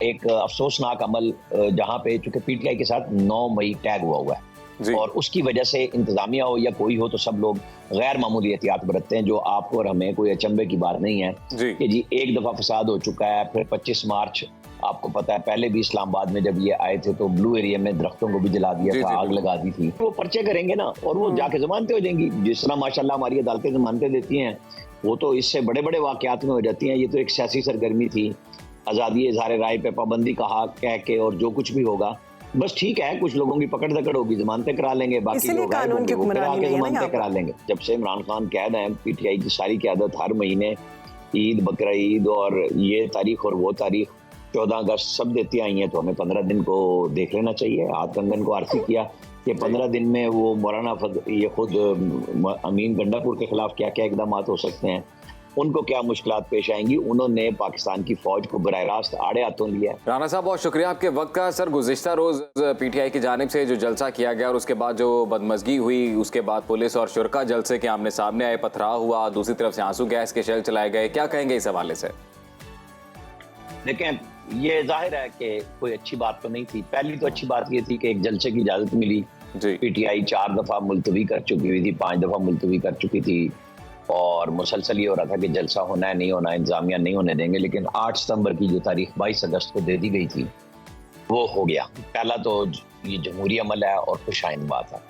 एक अफसोसनाक अमल जहां पे चूंकि पीटीआई के साथ 9 मई टैग हुआ है और उसकी वजह से इंतजामिया हो या कोई हो तो सब लोग गैर मामूली एहतियात बरतते हैं, जो आपको और हमें कोई अचंभे की बात नहीं है कि जी एक दफा फसाद हो चुका है। फिर 25 मार्च आपको पता है, पहले भी इस्लामाबाद में जब ये आए थे तो ब्लू एरिया में दरख्तों को भी जला दिया था, आग लगा दी थी। वो पर्चे करेंगे ना और वो जाके जमानतें हो जाएंगी, जिस तरह माशाल्लाह हमारी अदालतें जमानतें देती हैं। वो तो इससे बड़े बड़े वाकयात में हो जाती हैं। ये तो एक सियासी सरगर्मी थी, आज़ादी इज़हार राय पे पाबंदी कहा कह के और जो कुछ भी होगा बस ठीक है, कुछ लोगों की पकड़ दकड़ होगी, जमानतें करा लेंगे, बाकी लोग आके जमानतें करा लेंगे। जब से इमरान खान कैद हैं, पीटीआई की सारी क़यादत हर महीने ईद, बकरा ईद और ये तारीख और वो तारीख 14 अगस्त सब देती आई हैं, तो हमें 15 दिन को देख लेना चाहिए। हाथ कंगन को आरसी किया कि 15 दिन में वो मौलाना ये खुद अमीन गंडापुर के खिलाफ क्या क्या इकदाम हो सकते हैं, उनको क्या मुश्किलात पेश आएंगी। उन्होंने पाकिस्तान की फौज को बराह रास्त आड़े हाथों लिया। राना साहब बहुत शुक्रिया आपके वक्त का। सर, गुज़िश्ता रोज़ पीटीआई की जानिब से जो जलसा किया गया और उसके बाद जो बदमज़गी हुई, उसके बाद पुलिस और शुरका जलसे के आमने सामने आए, पथराव हुआ, दूसरी तरफ से आंसू गैस के शेल चलाए गए, क्या कहेंगे इस हवाले से? देखें, ये जाहिर है कि कोई अच्छी बात तो नहीं थी। पहली तो अच्छी बात ये थी कि एक जलसे की इजाज़त मिली। पीटीआई 4 दफ़ा मुलतवी कर चुकी हुई थी, 5 दफ़ा मुलतवी कर चुकी थी और मुसलसल ये हो रहा था कि जलसा होना है नहीं होना, इंतजामिया नहीं होने देंगे। लेकिन 8 सितंबर की जो तारीख 22 अगस्त को दे दी गई थी वो हो गया। पहला तो ये जमहूरी अमल है और खुशाइन बात है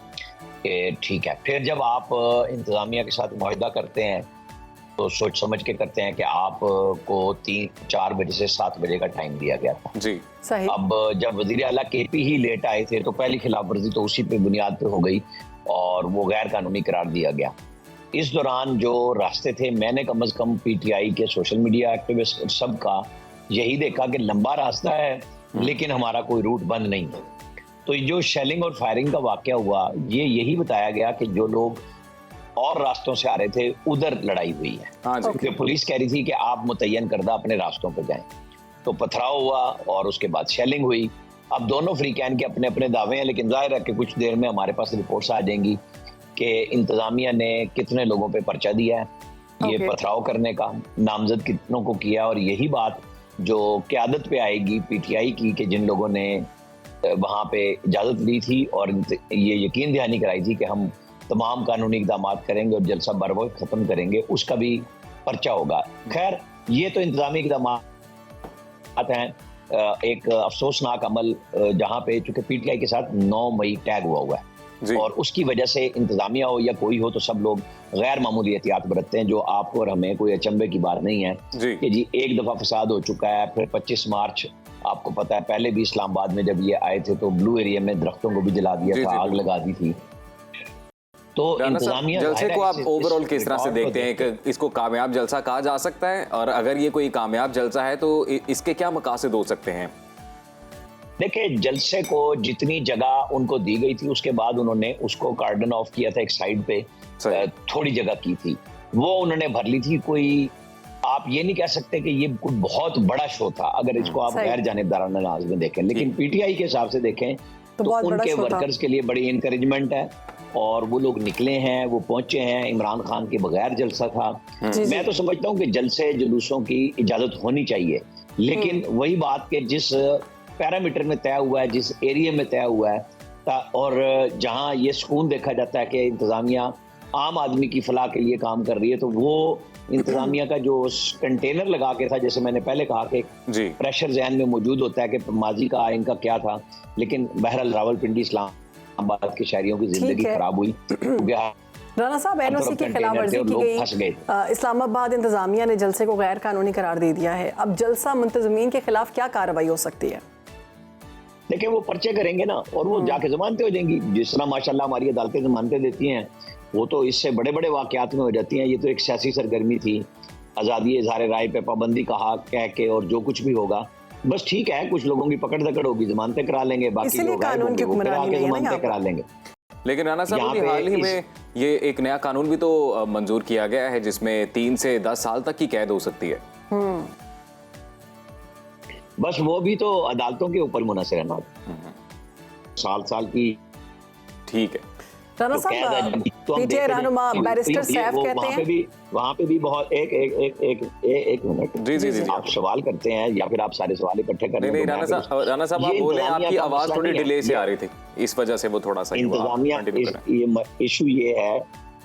कि ठीक है। फिर जब आप इंतजामिया के साथ मुआहदा करते हैं तो सोच समझ के करते हैं कि आपको 3-4 बजे से 7 बजे का टाइम दिया गया था जी सही। अब जब वज़ीर आला केपी ही लेट आए थे तो पहली खिलाफ वर्जी तो उसी पे बुनियाद पे हो गई और वो गैर कानूनी करार दिया गया। इस दौरान जो रास्ते थे, मैंने कम से कम पीटीआई के सोशल मीडिया एक्टिविस्ट सबका यही देखा कि लंबा रास्ता है लेकिन हमारा कोई रूट बंद नहीं है। तो जो शेलिंग और फायरिंग का वाकया हुआ, ये यही बताया गया कि जो लोग और रास्तों से आ रहे थे उधर लड़ाई हुई है। क्योंकि पुलिस कह रही थी कि आप मुतय्यन करदा अपने रास्तों पर जाएं। तो पथराव हुआ और उसके बाद शेलिंग हुई। अब दोनों फ्रीकैन के अपने अपने दावे हैं, लेकिन जाहिर है कि कुछ देर में हमारे पास रिपोर्ट्स आ जाएंगी कि इंतजामिया ने कितने लोगों पे पर्चा दिया है ये पथराव करने का, नामजद कितनों को किया। और यही बात जो क़यादत पे आएगी पीटीआई की कि जिन लोगों ने वहाँ पे इजाज़त ली थी और ये यकीन दहानी कराई थी कि हम तमाम कानूनी इक़दाम करेंगे और जलसा बर वक्त ख़त्म करेंगे, उसका भी पर्चा होगा। खैर, ये तो इंतजामी इक़दाम हैं। एक अफसोसनाक अमल जहाँ पे चूँकि पीटीआई के साथ 9 मई टैग हुआ है और उसकी वजह से इंतजामिया हो या कोई हो तो सब लोग गैर मामूली एहतियात बरतते हैं, जो आपको और हमें कोई अचंभे की बात नहीं है कि जी एक दफ़ा फसाद हो चुका है। फिर 25 मार्च आपको पता है, पहले भी इस्लामाबाद में जब ये आए थे तो ब्लू एरिया में दरख्तों को भी जला दिया था, आग लगा दी थी। तो इंतजामिया जलसे को आप ओवरऑल किस तरह से देखते हैं कि इसको कामयाब जलसा कहा जा सकता है, और अगर ये कोई कामयाब जलसा है तो इसके क्या मकासद हो सकते हैं? देखिए, जलसे को जितनी जगह उनको दी गई थी उसके बाद उन्होंने उसको कार्डन ऑफ किया था, एक साइड पे थोड़ी जगह की थी वो उन्होंने भर ली थी। कोई आप ये नहीं कह सकते कि ये कोई बहुत बड़ा शो था अगर इसको आप गैर जानिबदाराना अंदाज में देखें। लेकिन पीटीआई के हिसाब से देखें तो उनके वर्कर्स के लिए बड़ी इंकरेजमेंट है और वो लोग निकले हैं, वो पहुंचे हैं। इमरान खान के बगैर जलसा था। मैं तो समझता हूँ कि जलसे जुलूसों की इजाजत होनी चाहिए, लेकिन वही बात कि जिस पैरामीटर में तय हुआ है, जिस एरिया में तय हुआ है और जहां ये सुकून देखा जाता है कि इंतजामिया आम आदमी की फलाह के लिए काम कर रही है, तो वो इंतजामिया का जो कंटेनर लगा के था, जैसे मैंने पहले कहा कि प्रेशर जहन में मौजूद होता है कि माजी का इनका क्या था। लेकिन बहरहाल रावलपिंडी इस्लामाबाद के शहरियों की जिंदगी खराब हुई। राना साहब, एनओसी की खिलाफ वर्जी की गई, इस्लामाबाद इंतजामिया ने जलसे को गैर कानूनी करार दे दिया है। अब जलसा मुंतजमीन के खिलाफ क्या कार्रवाई हो सकती है? देखिए, वो पर्चे करेंगे ना और वो जाके जमानतें हो जाएंगी, जिस तरह माशाल्लाह हमारी अदालतें जमानतें देती हैं। वो तो इससे बड़े बड़े वाकयात में हो जाती हैं। ये तो एक सियासी सरगर्मी थी, आज़ादी इज़हार राय पे पाबंदी कहा कह के और जो कुछ भी होगा बस ठीक है, कुछ लोगों की पकड़ दकड़ होगी, जमानतें करा लेंगे, बाकी लोग जमानतें करा लेंगे। लेकिन राना साहब, हाल ही में ये एक नया कानून भी तो मंजूर किया गया है जिसमें 3 से 10 साल तक की कैद हो सकती है। बस वो भी तो अदालतों के ऊपर मुनहसर है ना, साल की। ठीक है राना साहब, तो हम पीटीआई रहनुमा बैरिस्टर सैफ कहते हैं वहाँ पे भी बहुत एक मिनट जी आप सवाल करते हैं या फिर आप सारे सवाल इकट्ठे कर रहे हैं। राना साहब आप बोले, आपकी आवाज थोड़ी डिले से आ रही थी, इस वजह से वो थोड़ा सा इंतजामिया इशू ये है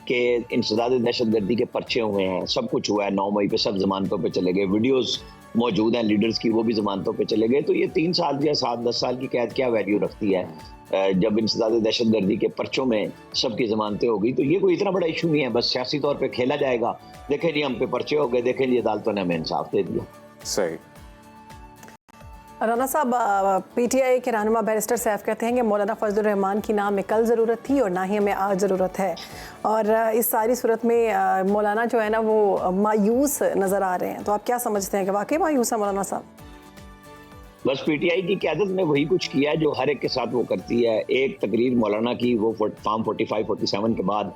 कि इंसदाद दहशतगर्दी के पर्चे हुए हैं, सब कुछ हुआ है, 9 मई पे सब जमानतों पे चले गए, वीडियोस मौजूद हैं लीडर्स की, वो भी जमानतों पे चले गए। तो ये 3 साल या 7-10 साल की कैद क्या वैल्यू रखती है जब इंसदाद दहशतगर्दी के पर्चों में सबकी जमानतें हो गई। तो ये कोई इतना बड़ा इशू नहीं है, बस सियासी तौर पे खेला जाएगा। देखें जी हम पे पर्चे हो गए, देखें जी अदालतों ने हमें इंसाफ दे दिया। सही। राना साहब, पीटीआई के रहनुमा बैरिस्टर सैफ कहते हैं कि मौलाना फजलुर रहमान की ना हमें कल ज़रूरत थी और ना ही हमें आज ज़रूरत है, और इस सारी सूरत में मौलाना जो है ना वो मायूस नज़र आ रहे हैं। तो आप क्या समझते हैं कि वाकई मायूस है मौलाना साहब? बस पीटीआई की क़यादत ने वही कुछ किया है जो हर एक के साथ वो करती है। एक तकरीर मौलाना की, वो फॉर्म 45-47 के बाद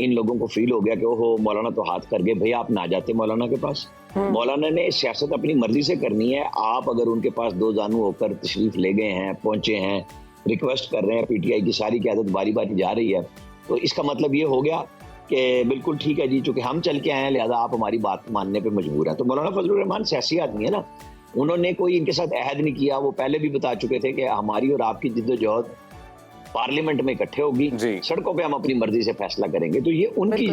इन लोगों को फील हो गया कि ओहो मौलाना तो हाथ कर गए, भैया आप ना जाते मौलाना के पास। मौलाना ने सियासत अपनी मर्जी से करनी है। आप अगर उनके पास 2 जानू होकर तशरीफ ले गए हैं, पहुंचे हैं, रिक्वेस्ट कर रहे हैं, पीटीआई की सारी क़यादत बारी बारी जा रही है, तो इसका मतलब ये हो गया कि बिल्कुल ठीक है जी, चूंकि हम चल के आए हैं लिहाजा आप हमारी बात मानने पर मजबूर हैं। तो मौलाना फजलुर रहमान सियासी आदमी है ना, उन्होंने कोई इनके साथ अहद नहीं किया। वो पहले भी बता चुके थे कि हमारी और आपकी जिद्दोजहद पार्लियामेंट में इकट्ठे होगी, सड़कों पे हम अपनी मर्जी से फैसला करेंगे। तो ये उनकी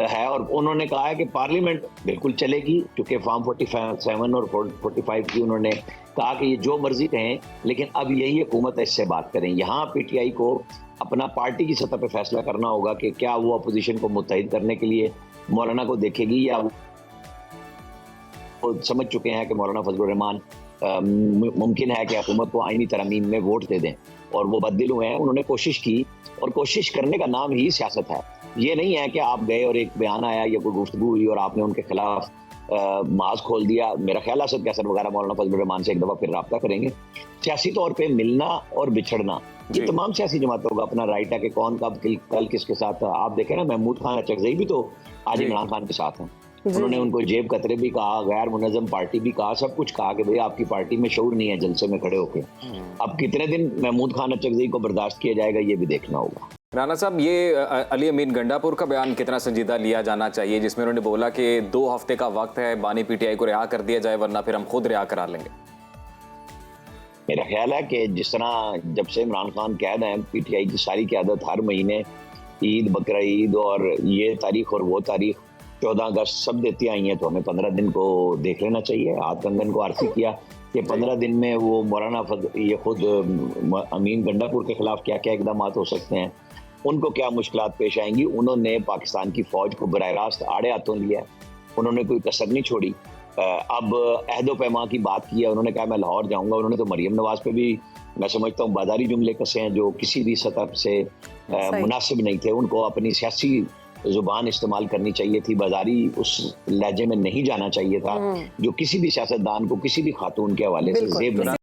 है, और उन्होंने कहा है कि पार्लियामेंट बिल्कुल चलेगी, क्योंकि फॉर्म 47 और 45 की उन्होंने कहा कि ये जो मर्जी कहें, लेकिन अब यही हुकूमत है, इससे बात करें। यहाँ पीटीआई को अपना पार्टी की सतह पे फैसला करना होगा कि क्या वो अपोजिशन को मुत्तहिद करने के लिए मौलाना को देखेगी, या वो समझ चुके हैं कि मौलाना फजलुर रहमान मुमकिन है कि हुकूमत को आईनी तरमीम में वोट दे दें, और वो बददिल हुए हैं। उन्होंने कोशिश की, और कोशिश करने का नाम ही सियासत है। ये नहीं है कि आप गए और एक बयान आया या कोई गुफ्तगू हुई और आपने उनके खिलाफ माज खोल दिया। मेरा ख्याल असद कैसर वगैरह मौलाना फजलुर रहमान से एक दफ़ा फिर रब्ता करेंगे। सियासी तौर पे मिलना और बिछड़ना ये तमाम सियासी जमातों का अपना राइट है कि कौन कब कल किसके साथ था। आप देखें ना, महमूद खान अचकज़ई भी तो आज इमरान खान के साथ हैं। उन्होंने उनको जेब कतरे भी कहा, गैर मुनज़्ज़म पार्टी भी कहा, सब कुछ कहा कि भाई आपकी पार्टी में शऊर नहीं है जलसे में खड़े होके। अब कितने दिन महमूद खान अचकज़ई को बर्दाश्त किया जाएगा, ये भी देखना होगा। राना साहब, ये अली अमीन गंडापुर का बयान कितना संजीदा लिया जाना चाहिए, जिसमें उन्होंने बोला कि 2 हफ्ते का वक्त है, बानी पीटीआई को रिहा कर दिया जाए वरना फिर हम खुद रिहा करा लेंगे। मेरा ख्याल है कि जिस तरह जब से इमरान खान कैद हैं, पीटीआई की सारी क़यादत हर महीने ईद, बकरा ईद और ये तारीख और वो तारीख 14 अगस्त सब देती आई हैं, तो हमें 15 दिन को देख लेना चाहिए। हाथ कंगन को आरसी किया कि 15 दिन में वो मौलाना ये खुद अमीन गंडापुर के खिलाफ क्या क्या इकदाम हो सकते हैं, उनको क्या मुश्किलात पेश आएंगी। उन्होंने पाकिस्तान की फौज को बराह रास्त आड़े हाथों लिया, उन्होंने कोई कसर नहीं छोड़ी। अब अहदो पैमा की बात की है, उन्होंने कहा मैं लाहौर जाऊंगा। उन्होंने तो मरियम नवाज पे भी मैं समझता हूँ बाजारी जुमले कसे हैं जो किसी भी सतह से मुनासिब नहीं थे। उनको अपनी सियासी जुबान इस्तेमाल करनी चाहिए थी, बाजारी उस लहजे में नहीं जाना चाहिए था जो किसी भी सियासतदान को किसी भी खातून के हवाले से जेब बना।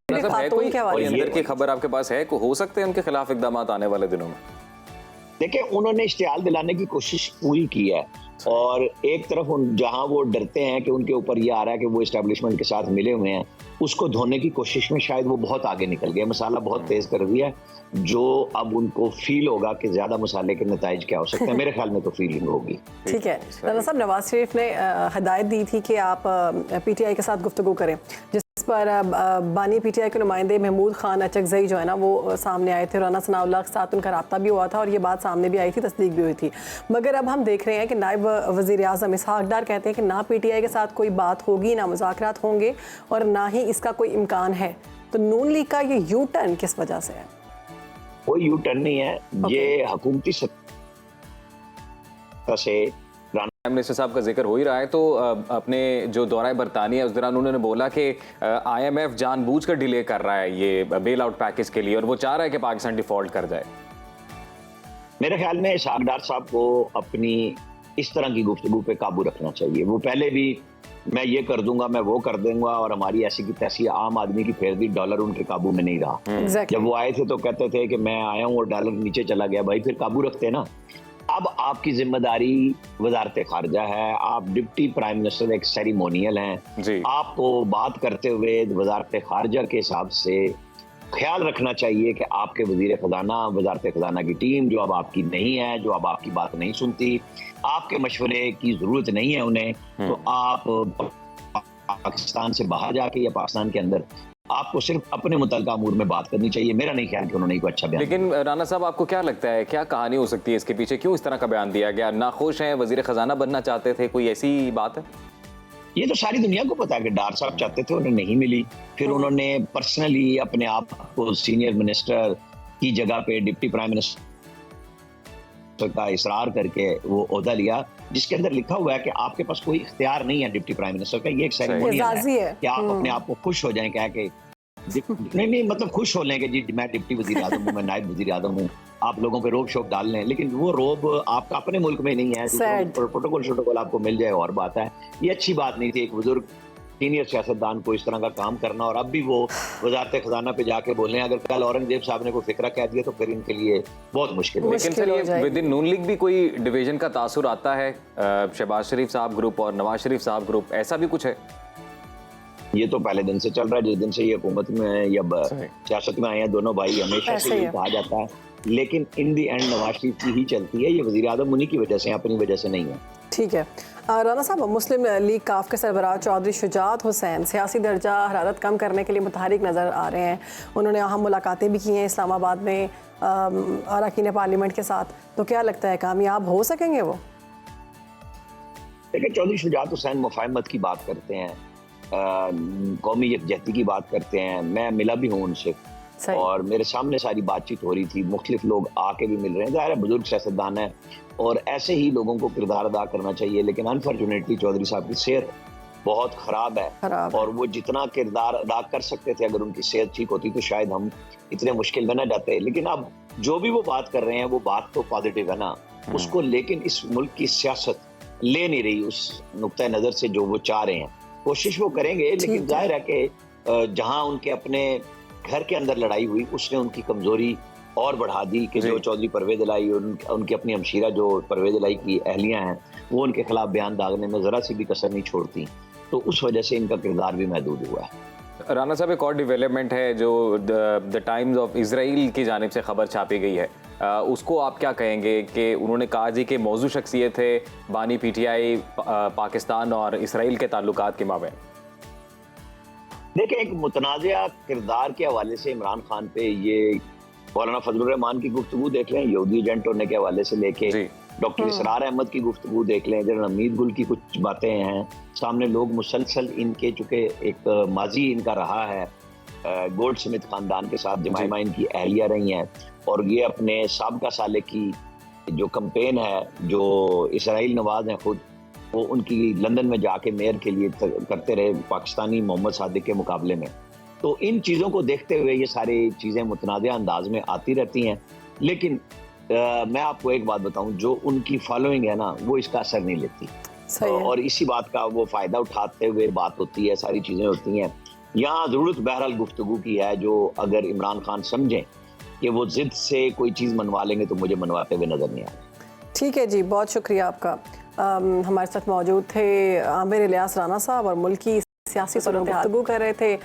कोई अंदर की खबर आपके पास है, हो सकते हैं उनके खिलाफ इकदाम आने वाले दिनों में? देखिए, उन्होंने इश्तियाल दिलाने की कोशिश पूरी की है, और एक तरफ जहां वो डरते हैं कि उनके ऊपर ये आ रहा है कि वो एस्टेब्लिशमेंट के साथ मिले हुए हैं, उसको धोने की कोशिश में शायद वो बहुत आगे निकल गए, मसाला बहुत तेज कर दिया, जो अब उनको फील होगा कि ज्यादा मसाले के नतीजे क्या हो सकते हैं। मेरे ख्याल में तो फीलिंग होगी। ठीक है राना साहब, नवाज शरीफ ने हिदायत दी थी कि आप पीटीआई के साथ गुफ्तगू करें, जिस पर बानी पीटीआई के नुमाइंदे महमूद खान अचकज़ई जो है ना वो सामने आए थे। राना सनाउल्लाह के साथ उनका रब्ता भी हुआ था और ये बात सामने भी आई थी, तस्दीक भी हुई थी। मगर अब हम देख रहे हैं कि नायब वज़ीर आज़म इसहाक़ डार कहते हैं कि ना पीटीआई के साथ कोई बात होगी, ना मुज़ाकरात होंगे और ना ही इसका कोई इम्कान है। तो नून लीग का ये यू टर्न किस वजह से है? कोई यू टर्न नहीं है, ये हुकूमती सत्ता से मिनिस्टर साहब का जिक्र हो ही रहा है, तो अपने जो दौरा बरतानिया उस दौरान उन्होंने बोला कि IMF जानबूझकर डिले कर रहा है ये बेल आउट पैकेज के लिए और वो चाह रहा है कि पाकिस्तान डिफॉल्ट कर जाए। मेरे ख्याल में इसहाक़ डार साहब को अपनी इस तरह की गुफ्तगू पे काबू रखना चाहिए। वो पहले भी मैं ये कर दूंगा, मैं वो कर दूंगा, और हमारी ऐसी की तैसी आम आदमी की फेरदी डॉलर उनके काबू में नहीं रहा। जब वो आए थे तो कहते थे कि मैं आया हूँ और डॉलर नीचे चला गया। भाई फिर काबू रखते ना। अब आपकी जिम्मेदारी वजारत खारजा है, आप डिप्टी प्राइम मिनिस्टर एक सेरेमोनियल हैं, आपको बात करते हुए वजारत खारजा के हिसाब से ख्याल रखना चाहिए कि आपके वजीर खजाना, वजारत खजाना की टीम जो अब आपकी नहीं है, जो अब आपकी बात नहीं सुनती, आपके मशवरे की जरूरत नहीं है उन्हें, तो आप पाकिस्तान से बाहर जाके या पाकिस्तान के अंदर आपको सिर्फ अपने मुतल्लिका अमूर में बात करनी चाहिए। मेरा नहीं ख्याल कि उन्होंने कोई अच्छा बयान। लेकिन राना साहब, आपको क्या लगता है, क्या कहानी हो सकती है इसके पीछे? क्यों इस तरह का बयान दिया गया? नाखुश हैं, वजीर खजाना बनना चाहते थे, कोई ऐसी बात है? ये तो सारी दुनिया को पता है कि डार साहब चाहते थे, उन्हें नहीं मिली। फिर उन्होंने पर्सनली अपने आप को सीनियर मिनिस्टर की जगह पे डिप्टी प्राइम मिनिस्टर का इसरार करके वो ओहदा लिया, जिसके अंदर लिखा हुआ है कि आपके पास कोई इख्तियार नहीं है डिप्टी प्राइम मिनिस्टर का। ये एक सेरेमोनियल है कि आप अपने आप को खुश हो जाएं, कह के नहीं मतलब खुश हो लें कि जी मैं डिप्टी वजीर आजम हूँ, मैं नायब वजीर आजम हूँ, आप लोगों पे रोब शोब डाल लें। लेकिन वो रोब आपका अपने मुल्क में नहीं है, प्रोटोकॉल आपको मिल जाए और बात है। ये अच्छी बात नहीं थी एक बुजुर्ग सीनियर सियासतदान को इस तरह का काम करना, और अब भी वो वजारत खजाना पे जाके बोले। अगर कल औरंगजेब साहब ने कोई फिक्रा कह दिया तो फिर इनके लिए बहुत मुश्किल है। लेकिन सर, ये विद इन नून लीग भी कोई डिवीजन का तासुर आता है? शहबाज शरीफ साहब ग्रुप और नवाज शरीफ साहब ग्रुप, ऐसा भी कुछ है? ये तो पहले दिन से चल रहा है, जिस दिन से ये हुकूमत में या सियासत में आए हैं दोनों भाई, हमेशा से ये कहा जाता है। लेकिन इन दी एंड नवाज शरीफ की ही चलती है, ये वजीर आजम उन्हीं की वजह से, अपनी वजह से नहीं है। ठीक है राना साहब, मुस्लिम लीग काफ के सरबराह चौधरी शुजात हुसैन सियासी दर्जा हरारत कम करने के लिए मुतहरिक नज़र आ रहे हैं। उन्होंने अहम मुलाकातें भी की हैं इस्लामाबाद में अरकान पार्लियामेंट के साथ, तो क्या लगता है कामयाब हो सकेंगे वो? देखिए, चौधरी शुजात हुसैन मुफाहमत की बात करते हैं, कौमी यकजहती की बात करते हैं। मैं मिला भी हूँ उनसे और मेरे सामने सारी बातचीत हो रही थी, मुख्तलिफ लोग आके भी मिल रहे हैं। ज़ाहिर है बुजुर्ग सियासतदान है और ऐसे ही लोगों को किरदार अदा करना चाहिए। लेकिन अनफॉर्चुनेटली चौधरी साहब की सेहत बहुत ख़राब है और वो जितना किरदार अदा कर सकते थे, अगर उनकी सेहत ठीक होती तो शायद हम इतने मुश्किल में न जाते। लेकिन अब जो भी वो बात कर रहे हैं वो बात तो पॉजिटिव है ना उसको, लेकिन इस मुल्क की सियासत ले नहीं रही उस नुक्ता नज़र से जो वो चाह रहे हैं। कोशिश वो करेंगे, लेकिन जाहिर है कि जहां उनके अपने घर के अंदर लड़ाई हुई उसने उनकी कमजोरी और बढ़ा दी कि जो चौधरी परवेज इलाही और उनकी अपनी हमशीरा जो परवेज इलाही की अहलियां हैं वो उनके खिलाफ बयान दागने में जरा सी भी कसर नहीं छोड़ती, तो उस वजह से इनका किरदार भी महदूद हुआ है। राना साहब, एक और डेवलपमेंट है जो द टाइम्स ऑफ इजराइल की जानिब से खबर छापी गई है, उसको आप क्या कहेंगे कि उन्होंने कहा जी कि मौजू शख्सियत है बानी पीटीआई पाकिस्तान और इसराइल के ताल्लुकात के मामले? देखिए, एक मुतनाज़ा किरदार के हवाले से इमरान खान पे ये मौलाना फजलुर रहमान की गुफ्तगू देख लें, यहूदी एजेंट होने के हवाले से लेके डॉक्टर इसरार अहमद की गुफ्तगू देख लें, जनरल हमीद गुल की कुछ बातें हैं सामने। लोग मुसलसल इनके, चूँकि एक माजी इनका रहा है, गोल्ड स्मिथ खानदान के साथ जमाइमा इनकी अहलिया रही हैं, और ये अपने साबका साले की जो कंपेन है, जो इसराइल नवाज हैं खुद, वो उनकी लंदन में जाके मेयर के लिए करते रहे पाकिस्तानी मोहम्मद सादिक के मुकाबले में। तो इन चीज़ों को देखते हुए ये सारी चीज़ें मुतनाज़ा अंदाज में आती रहती हैं। लेकिन मैं आपको एक बात बताऊं, जो उनकी फॉलोइंग है ना वो इसका असर नहीं लेती, और इसी बात का वो फ़ायदा उठाते हुए बात होती है, सारी चीज़ें होती हैं। यहाँ ज़रूरत बहरहाल गुफ्तगू की है, जो अगर इमरान खान समझें कि वो ज़िद से कोई चीज़ मनवा लेंगे तो मुझे मनवाते हुए नज़र नहीं आ रहा। ठीक है जी, बहुत शुक्रिया आपका। हमारे साथ मौजूद थे आमिर इलियास राना साहब और मुल्की सियासी पर गुफ्तगू कर रहे थे।